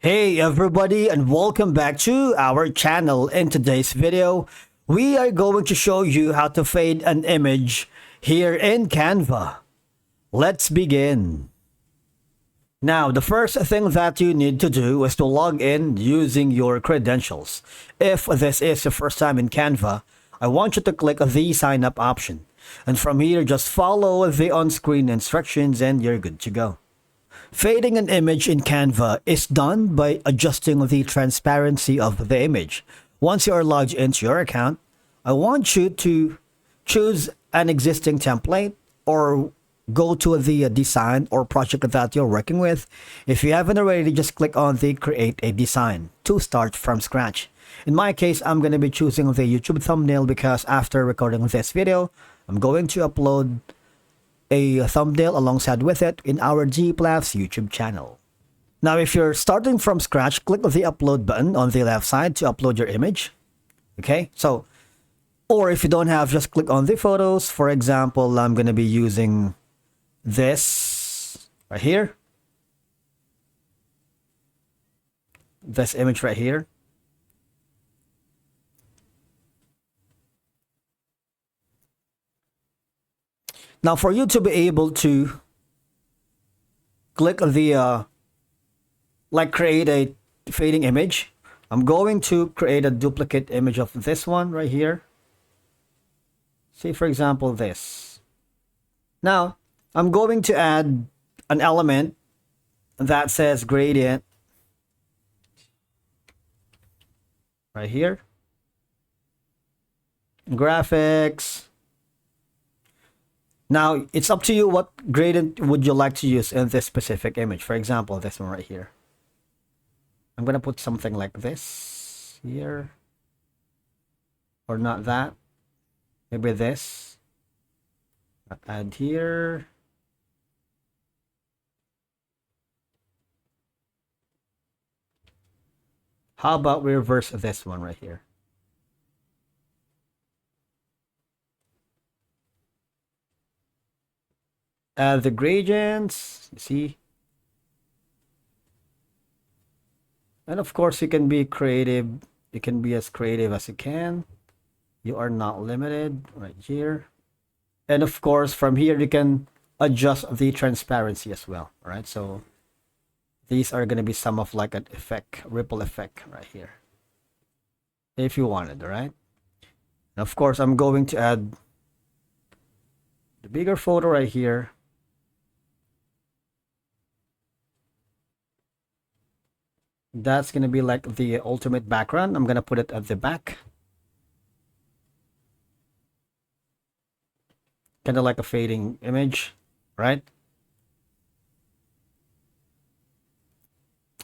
Hey everybody, and welcome back to our channel. In today's video, we are going to show you how to fade an image here in Canva. Let's begin. Now, the first thing that you need to do is to log in using your credentials. If this is your first time in Canva, I want you to click the sign up option. And from here, just follow the on-screen instructions and you're good to go. Fading an image in Canva is done by adjusting the transparency of the image. Once you are logged into your account, I want you to choose an existing template or go to the design or project that you're working with. If you haven't already, just click on the create a design to start from scratch. In my case, I'm going to be choosing the YouTube thumbnail because after recording this video, I'm going to upload a thumbnail alongside with it in our G-Plus YouTube channel. Now, if you're starting from scratch, click the upload button on the left side to upload your image. Okay, so, or if you don't have, just click on the photos. For example, I'm going to be using this right here. This image right here. Now, for you to be able to click the, create a fading image, I'm going to create a duplicate image of this one right here. Say, for example, this. Now, I'm going to add an element that says gradient right here. Graphics. Now, it's up to you what gradient would you like to use in this specific image. For example, this one right here. I'm going to put something like this here. Or not that. Maybe this. Add here. How about we reverse this one right here? Add the gradients, you see. And of course, you can be creative. You can be as creative as you can. You are not limited right here. And of course, from here, you can adjust the transparency as well. All right, so these are going to be some of like an effect, ripple effect right here. If you wanted, all right. And of course, I'm going to add the bigger photo right here. That's going to be like the ultimate background. I'm going to put it at the back. Kind of like a fading image, right?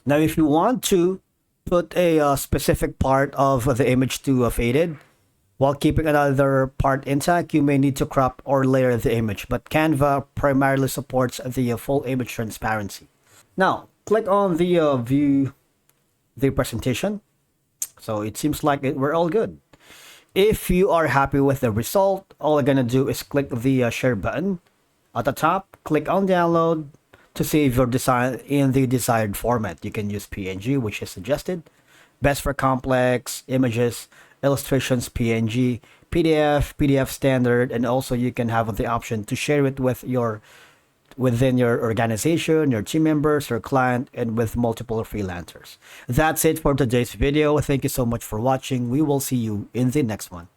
Now, if you want to put a specific part of the image to faded, while keeping another part intact, you may need to crop or layer the image. But Canva primarily supports the full image transparency. Now, click on the view the presentation. So it seems like we're all good. If you are happy with the result, all you're gonna do is click the share button at the top, click on download to save your design in the desired format. You can use PNG, which is suggested, best for complex images, illustrations, PNG, PDF, PDF standard, and also you can have the option to share it with within your organization, your team members, your client, and with multiple freelancers. That's it for today's video. Thank you so much for watching. We will see you in the next one.